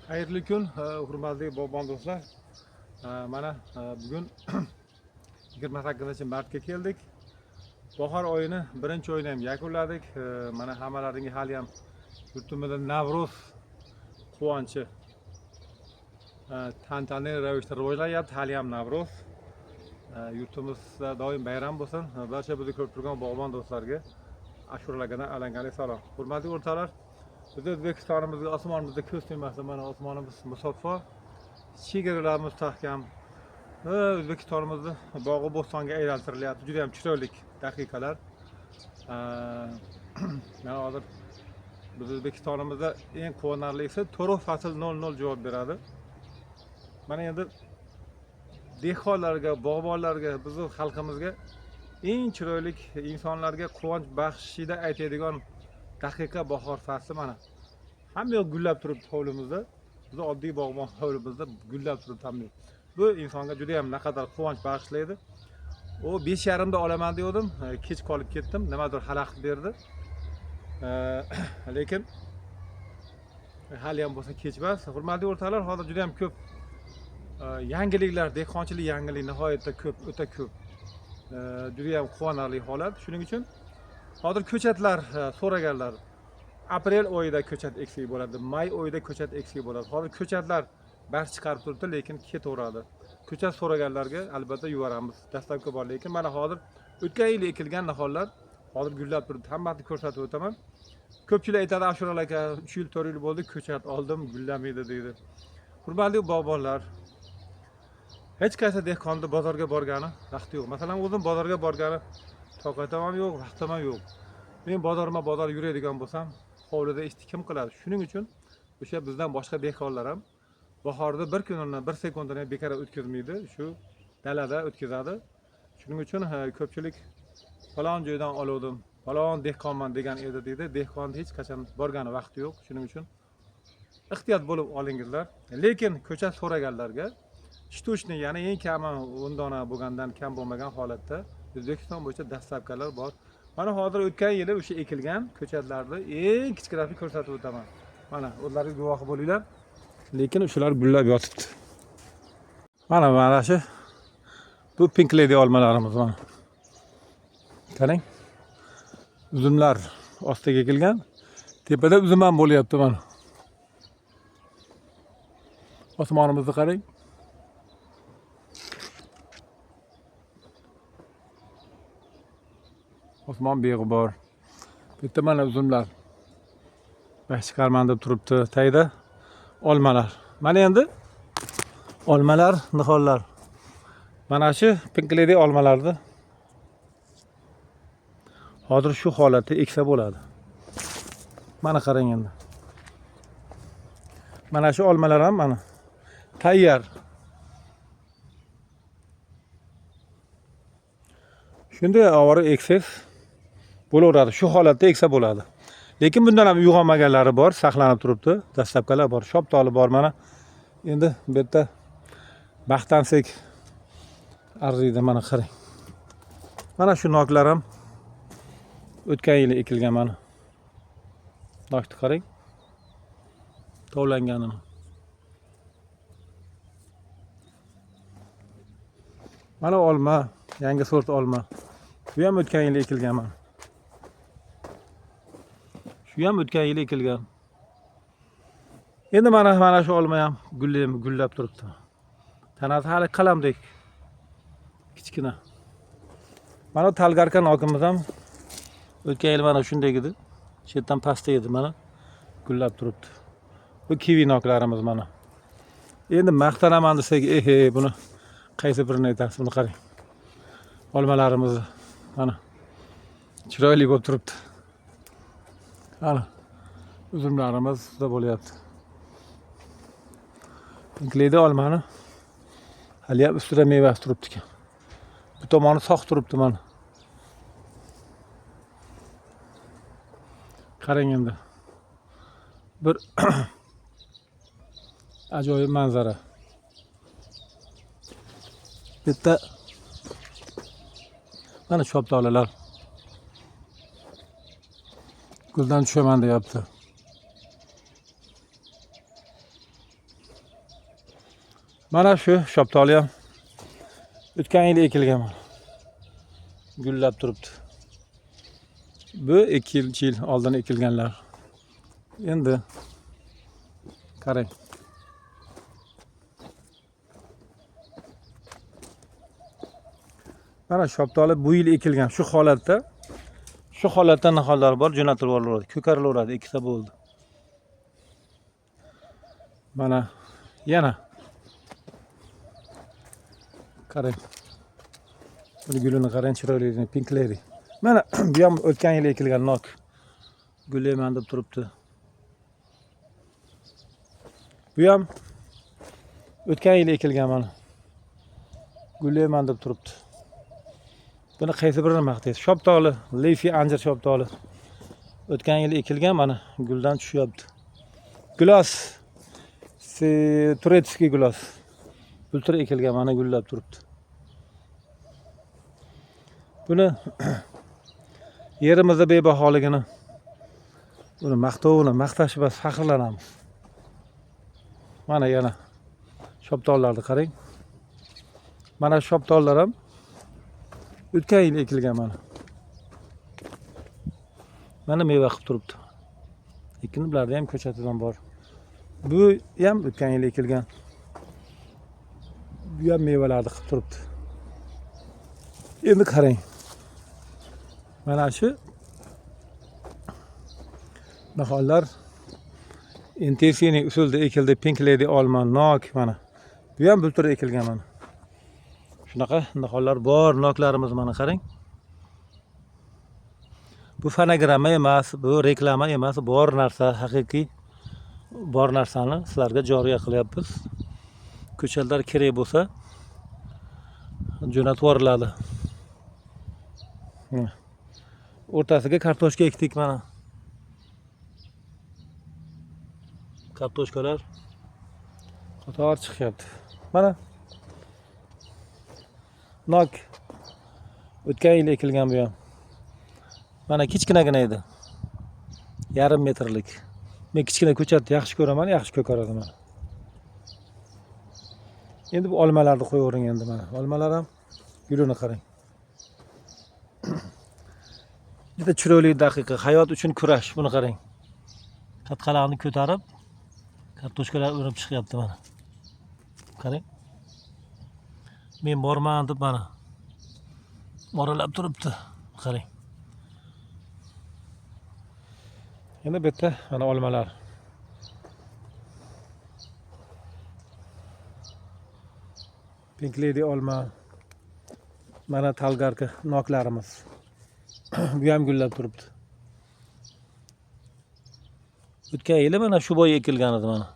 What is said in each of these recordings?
Xayrli kun, hurmatli bog'bon do'stlar. Mana bugun 28-martga keldik. Bahor oyini birinchi oyini ham yakunladik. Mana hammalaringga hali ham yurtimizda Navro'z quvonchi tantanali ravishda rivojlanyapti. Hali ham Navro'z. Yurtimizda doim bayram bo'lsin. Barcha bizni ko'rib turgan bog'bon do'stlarga ashuralarga alangali salom. Hurmatli o'rtoqlar, biz O'zbekistonimizga, osmonimizda ko'z tegmasdan mana osmonimiz musaffo, chegaralar mustahkam. O'zbekistonimizni bog'i bo'stonga aylantirilyapti. Juda ham chiroyli daqiqalar. Mana hozir biz O'zbekistonimizda eng quvonarlisi to'riq fasl 00 javob beradi. Mana endi dehqonlarga, bog'bonlarga, bizning xalqimizga eng chiroyli insonlarga quvonch baxshida aytadigan daqiqa bahor fasli mana. Hamma yoq gullab turibdi hovlimizda. Biz oddiy bog'bon hovlimizda gullab turibdi hamma. Bu insonga juda ham naqadar quvonch bag'ishlaydi. O 5:30 da olaman degandim, kech qolib ketdim. Nimadir xalaqit berdi. Lekin hali ham bo'lsa kech emas. Hurmatli o'rtoqlar, hozir juda ham ko'p yangiliklar, dehqonchilik yangilik nihoyatda ko'p, o'ta ko'p. Juda ham quvonarli holat. Shuning uchun hozir ko'chatlar so'raganlar. Aprel oyida ko'chat eksak bo'ladi, may oyida ko'chat eksak bo'ladi. Hozir ko'chatlar barcha chiqarib turibdi, lekin ketaveradi. Ko'chat so'raganlarga albatta yuboramiz. Dastlabki bor, lekin mana hozir o'tgan yil ekilgan nihollar hozir gullab turibdi. Hammasini ko'rsatib o'taman. Ko'pchilik aytadi, Ashurali aka 3 yil 4 yil bo'ldi ko'chat oldim, gullamaydi deydi. Hurmatli bog'bonlar, hech qaysi dehqonni bozorga borgani vaqti yo'q. Masalan, o'zim bozorga borgani toqatim ham yo'q, vaqtim ham yo'q. Men bozor yuradigan bo'lsam, hovlida ishni kim qiladi? Shuning uchun o'sha bizdan boshqa dehqonlar ham bahorda bir kunini, bir sekundini bekor o'tkazmaydi, shu dalada o'tkazadi. Shuning uchun ko'pchilik falon joydan oldim, falon dehqonman degan edi deydi. Dehqonni hech qachon borgani vaqti yo'q. Shuning uchun ehtiyot bo'lib olingizlar. Lekin ko'chat so'raganlarga shtuchni, ya'ni eng kami 10 dona bo'lgandan kam bo'lmagan holatda O'zbekiston bo'yicha dastlabkilar bor. Mana hozir o'tgan yili o'sha ekilgan ko'chatlarni eng kichikroqini ko'rsatib o'taman. Mana o'zlaringiz guvohi bo'linglar. Lekin shular gullab yotibdi. Mana shu bu Pink Lady olmalarimiz mana. Qarang. Uzumlar ostiga ekilgan. Tepada uzum ham bo'lyapti mana. Osmonimizni qarang. Osmon beg'ubor. Bu yerda mana uzumlar bash chiqarman deb turibdi. Tayda olmalar. Mana endi olmalar, nihollar. Mana shu Pink Lady olmalarni hozir shu holatda eksa bo'ladi. Mana qarang endi. Mana shu olmalar ham mana tayyor. Shunday avvalo eksangiz bo'laveradi. Shu holatda eksa bo'ladi. Lekin bundan ham uyg'onmaganlari bor, saqlanib turibdi. Dastlabkilar bor, shoptoli bor mana. Endi bu yerda baxtansek arziydi, mana qarang. Mana shu noklar ham o'tgan yili ekilgan mana. Nokni qarang. Tovlanganini. Mana olma, yangi sort olma. Bu ham o'tgan yili ekilgan mana. Shu ham o'tgan yili ekilgan. Endi mana shu olma ham gullab turibdi. Tanasi hali qalamdek kichkina. Mana talgarka nokimiz ham o'tgan yil mana shunday edi. Chetdan pastda edi mana. Gullab turibdi. Bu kivi noklarimiz mana. Endi maqtanaman desak, buni qaysi birini aytasiz? Buni qarang. Olmalarimiz mana chiroyli bo'lib turibdi. Mana uzumlarimiz da bo'lyapti. Pink Lady olmani hali ham ustida mevasi turibdi ekan. Bu tomoni sog' turibdi mana. Qarang endi. Bir ajoyib manzara. Bitta mana shoptolalar guldan tushaman deyapti. Mana shu shoptoli ham o'tgan yil ekilgan. Gullab turibdi. Bu 2 yil oldin ekilganlar. Endi qarang. Mana shoptoli bu yil ekilgan shu holatda. Shu holatda nihollari bor, jo'natib yuboriladi. Ko'karilaveradi, ikkita bo'ldi. Mana yana qarang. Buni gulini qarang, chiroyli, pink lady. Mana bu ham o'tgan yil ekilgan nok. Gullayman deb turibdi. Bu ham o'tgan yil ekilgan mana. Gullayman deb turibdi. Buni qaysi birini maqtaysiz? Shoptoli, leafy anjir shoptoli. O'tgan yil ekilgan mana guldan tushyapti. Gilos, turetskiy gilos. Bultur ekilgan mana gullab turibdi. Buni yerimizda bebaholigini, buni maqtash va faxrlanamiz. Mana yana shoptollarni qarang. Mana shoptollar ham o'tgan yil ekilgan mana. Mana meva qilib turibdi. Lekin bularda ham ko'chatidan bor. Bu ham o'tgan yil ekilgan. Bu ham mevalarni qilib turibdi. Endi qarang. Mana shu nihollar intensiv usulda ekildi. Pink lady olma, nok mana. Bu ham bultur ekilgan mana. Shunaqa nihollar bor, noklarimiz mana qarang. Bu fonogramma emas, bu reklama emas, bor narsa, haqiqiy bor narsani sizlarga joriy qilyapmiz. Ko'chatlar kerak bo'lsa jo'natib yuboriladi. O'rtasiga kartoshka ekdik mana. Kartoshkalar qator chiqyapti. Mana nok o'tgan yil ekilgan bu ham. Mana kichkinagina edi. Yarim metrlik. Men kichkina ko'chatni yaxshi ko'raman, yaxshi ko'karadi mana. Endi bu olmalarni qo'yavering endi mana. Olmalar ham gulini qarang. Juda chiroyli daqiqa, hayot uchun kurash. Buni qarang. Qatqalaqni ko'tarib, kartoshkalar o'rib chiqyapti mana. Qarang. Men borman deb mana moralab turibdi. Qarang. Endi bu yerda mana olmalar. Pink lady olma. Mana talgarka noklarimiz. Bu ham gullab turibdi. O'tgan yili mana shu boy ekilgan edi mana.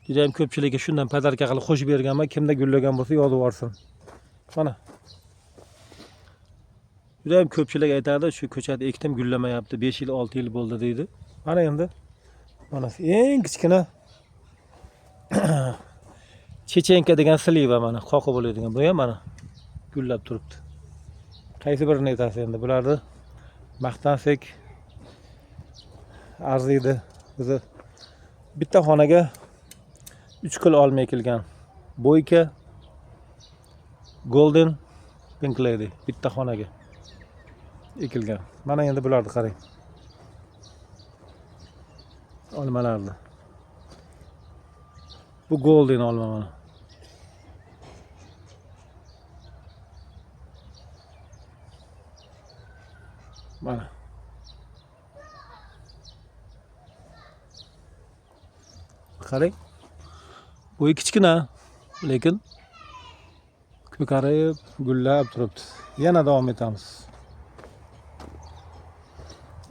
Juda ham ko'pchilikka shundan padarka qilib qo'shib berganman. Kimda gullagan bo'lsa yozib yuborsin. Mana. Juda ham ko'pchilik aytadi, shu ko'chatni ekdim, gullamayapti. 5 yil, 6 yil bo'ldi deydi. Mana endi mana eng kichkina chechenka degan sliva mana qoqib bo'ladigan. Bu ham mana gullab turibdi. Qaysi birini aytasiz endi? Bularni maqtansak arziydi. Bizi bitta xonaga 3 xil olma ekilgan. Boyka, golden, pink lady bitta xonaga ekilgan. Mana endi bularni qarang. Olmalarni. Bu golden olma mana. Mana. Qarang. Bu kichkina, lekin ko'karib, gullab turibdi. Yana davom etamiz.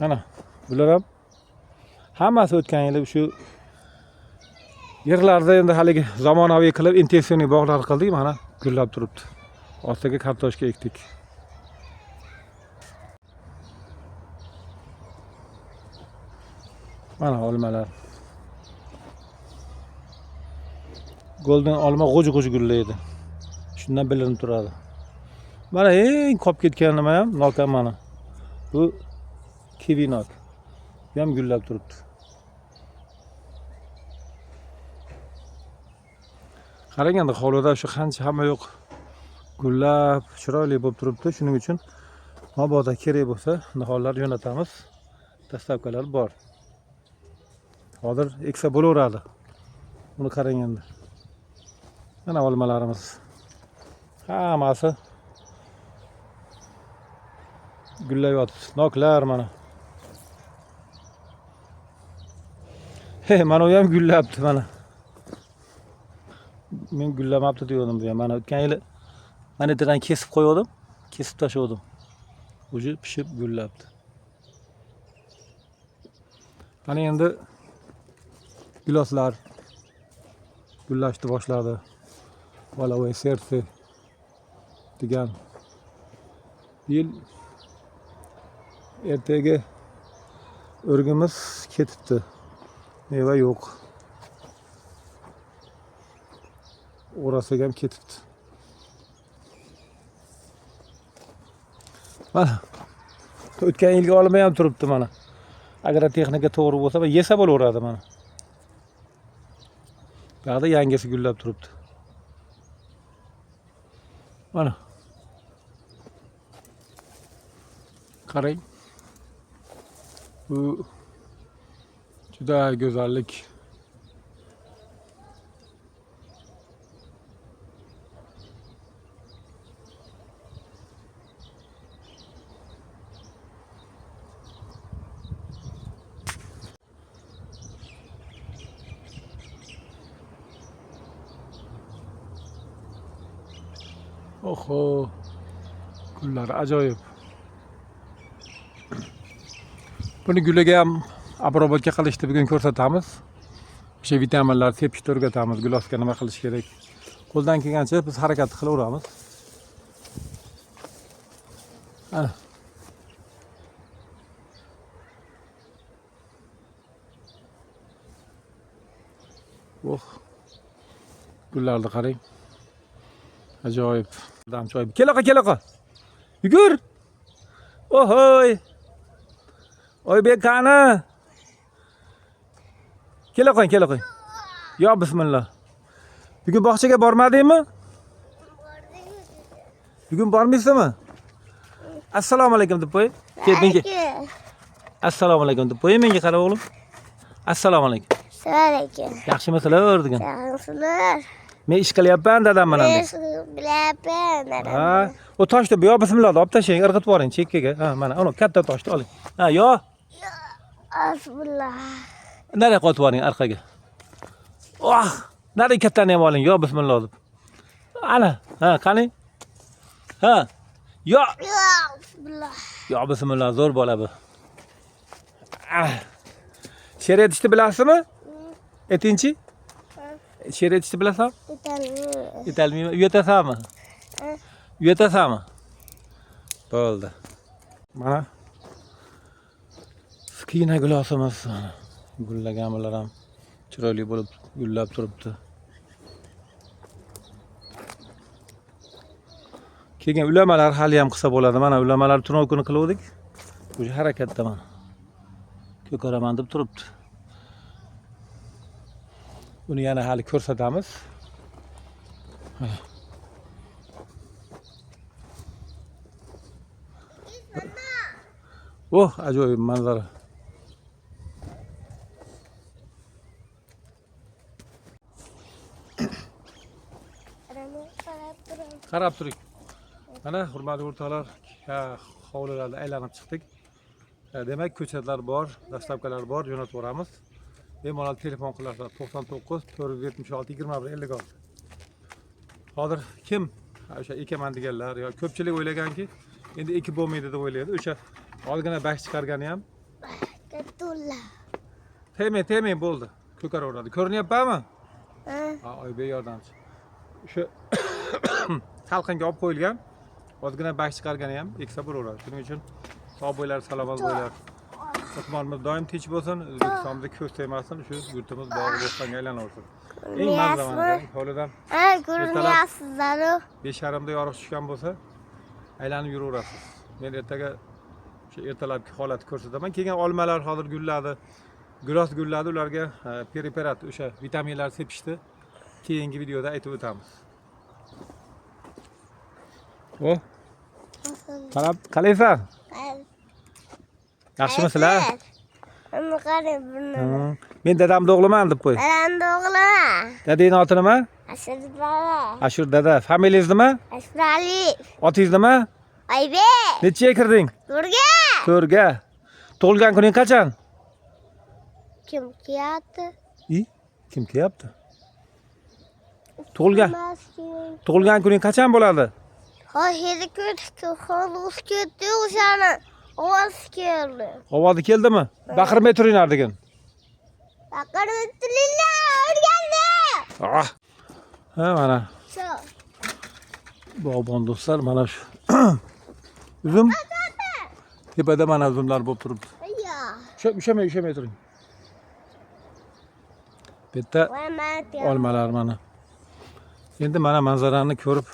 Mana bular ham hammasi o'tgan yili shu yerlarda endi haligi zamonaviy qilib intensiv bog'lar qildik, mana gullab turibdi. Ostiga kartoshka ekdik. Mana olmalar. Golden olma g'uj-g'uj gullaydi. Shundan bilinib turadi. Mana eng qolib ketgan nima ham nok ham mana. Bu kivi nok. Bu ham gullab turibdi. Qarang endi hovlida shu qancha hamma yo'q. Gullab, chiroyli bo'lib turibdi. Shuning uchun mabodo kerak bo'lsa, nihollar jo'natamiz. Dastavkalar bor. Hozir eksa bo'laveradi. Buni qarang endi. Mana olmalarimiz. Hammasi gullayapti. Noklar mana. Mana u ham gullabdi mana. Men gullamabdi degandim bu ham. Mana o'tgan yili mana yerdan kesib qo'ydim. Kesib tashladim. Uji pishib gullabdi. Mana endi giloslar gullashni boshladi. Volovay sersi degan yil ertaga o'rgimiz ketibdi. Meva yo'q. O'rasak ham ketibdi. Mana o'tgan yilga olmay ham turibdi mana. Agrotexnika to'g'ri bo'lsa, yesa bo'laveradi mana. Bu yerda yangisi gullab turibdi. Mana. Qarang. Bu juda go'zallik. Oho. Gullar ajoyib. Buni guliga ham abrobotga qilishni bugun ko'rsatamiz. O'sha vitaminlar tepishni o'rgatamiz, gilosga nima qilish kerak. Qo'ldan kelgancha biz harakat qilaveramiz. Ana. Oh. Gullarni qarang. Ajoyib. Damchoy. Kelaqa. Yugur. Ohoy. Oybekani. Kela qo'ying. Yo bismillah. Bugun bog'chaga bormadingmi? Bugun bormaysizmi? Assalomu alaykum deb qo'y. Kel menga. Assalomu alaykum deb qo'y menga qara o'g'lim. Assalomu alaykum. Assalomu alaykum. Yaxshimisizlar degan. Yaxshilar. Men ish qilyapman dadam mana. Bilaman dadam. Ha, o toshni bu yo bismillah olib tashlang, irg'itib boring chekkaga. Ha, mana uni katta toshni oling. Ha, yo. Bismillah. Nari qotib boring orqaga. Oh, nari kattani ham oling, yo bismillah deb. Ana, ha, qani? Ha. Yo. Bismillah. Yo bismillah zo'r bola bu. She'r aytishni bilasizmi? Aytingchi? She'r aytishni bilasizmi? Aytolmayman. Uyatasanmi? Uyatasanmi? Bo'ldi. Mana skina gilosimiz mana. Gullaganlar ham chiroyli bo'lib gullab turibdi. Keyin ulamalar hali ham qilsa bo'ladi. Mana ulamalar tunov kuni qiluvdik. O'sha harakatda mana. Ko'karaman deb turibdi. Buni yana hali ko'rsatamiz. Oh, ajoyib manzara. Qarab turing. Mana hurmatli o'rtoqlar, hovlilarda aylanib chiqdik. Demak, ko'chatlar bor, dastavkalar bor, jo'natib boramiz. Bemalol telefon qilasizlar 99 476 21 56. Hozir kim o'sha ekaman deganlar yo ko'pchilik o'ylaganki, endi ekib bo'lmaydi deb o'ylaydi. O'sha olgina bash chiqargani ham Katulla. Temay bo'ldi. Ko'karaveradi. Ko'rinyaptimi? Ha, Oybek yordamchi. O'sha salqinga olib qo'yilgan. Ozgina bash chiqargani ham eksa bo'laveradi. Shuning uchun sog' bo'linglar, salomat bo'linglar. Osmonimiz doim tinch bo'lsin, O'zbekistonda ko'z tegmasin, shu yurtimiz bog'i bo'stonga aylanaversin. Eng mazamani hovlidan Ko'ryapsizlar. 5:30da yorug' tushgan bo'lsa, aylanib yuraverasiz. Men ertaga o'sha ertalabki holatni ko'rsataman. Keyin olmalar hozir gulladi. Gilos gulladi, ularga preparat o'sha vitaminlar sepishdi. keyingi videoda aytib o'tamiz. O, qarab, qalaysan? Yaxshimisizlar? Ana qarang buni. Men dadamni o'g'liman deb qo'y. Dadamni o'g'li. Dadangning oti nima? Ashurbola. Ashur dada. Familiyangiz nima? Ashrali. Otingiz nima? Oybek. Nechaga kirding? Turga. 4ga. Tug'ilgan kuning qachon? Kim kiyapti? Kim kiyapti? Tug'ilgan kuning qachon bo'ladi? Hozir ketdi, xolos ketdi o'shani. Ovoz keldi. Ovozi keldimi? Baqirmay turinglar degan. Baqirib turinglar, o'rgandi. Ha, mana. Sho. Bog'bon do'stlar, mana shu. Uzum. Tepada mana uzumlar bo'lib turibdi. Ayyo. Ushamay turing. Bu yerda olmalar mana. Endi mana manzarani ko'rib,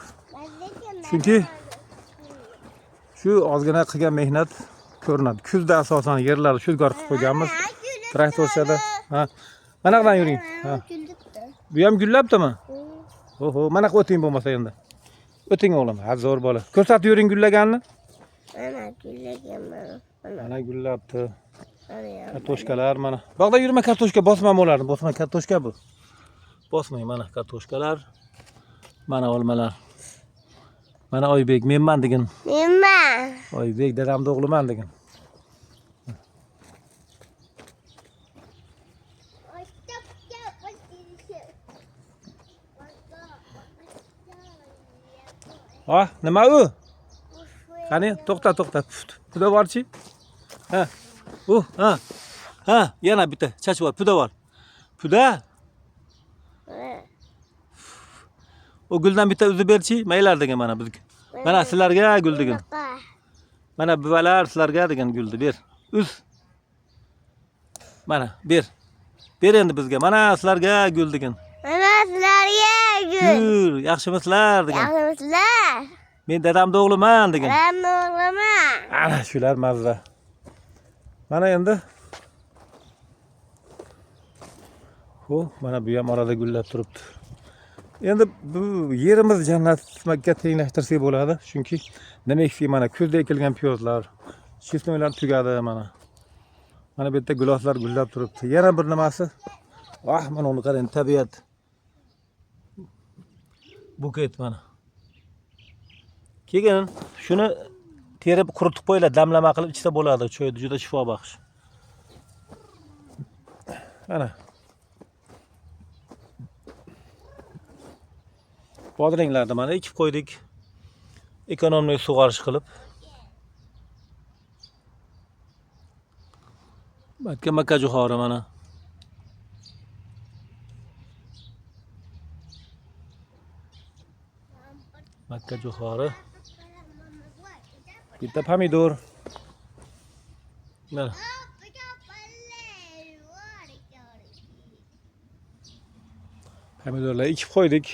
chunki shu ozgina qilgan mehnat ko'rinadi. Kuzda asosan yerlarni shudgor qilib qo'yganmiz. Traktorchada. Ha. Mana qilib yuring. Ha. Bu ham gullabdimi? Oho, mana o'ting bo'lmasa endi. O'ting o'g'lim, ha zo'r bola. Ko'rsatib yuring gullaganini. Mana gullagan mana. Mana gullabdi. Kartoshkalar mana. Bog'da yurma, kartoshka bosma bo'lardi. Bosma kartoshka bu. Bosmang mana kartoshkalar. Mana olmalar. Mana Oybek menman degan. Menman. Oybek dadamning o'g'liman degan. Ha, nima u? Qani, to'xta. Puda borchi? Ha. Ha. Ha, yana bitta chach bor, puda bor. Puda? O guldan bitta uzib berchi, maylar degan mana bizga. Mana sizlarga gul degan. Mana buvalar sizlarga degan gulni ber. Uz. Mana ber. Ber endi bizga. Mana sizlarga gul degan. Mana sizlarga gul. Yaxshimisizlar degan. Yaxshimisizlar? Men dadamning o'g'liman degan. Dadamni o'g'liman. Ana shular mazza. Mana endi. Mana bu ham orada gullab turibdi. Endi bu yerimiz jannatga tenglashtirsak bo'ladi, chunki demakki mana kuzda ekilgan piyozlar, chesnoylar tugadi mana. Mana bu yerda guloslar gullab turibdi. Yana bir nimasi? Mana uni qarang, tabiat. Buket mana. Keyin shuni terib quritib qo'yiladi, damlama qilib ichsa bo'ladi. Cho'yda juda shifobaxsh. Mana. Bodringlarni mana ekib qo'ydik. Ekonomik sug'orish qilib. Batga makka jo'xori mana. Makka jo'xori. Bitta pomidor. Mana. Pomidorlar ekib qo'ydik.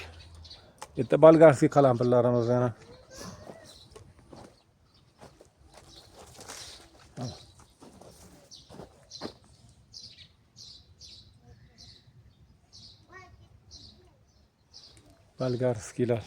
Bitta bolgarskiy qalampirlarimiz yana. Bolgarskiylar.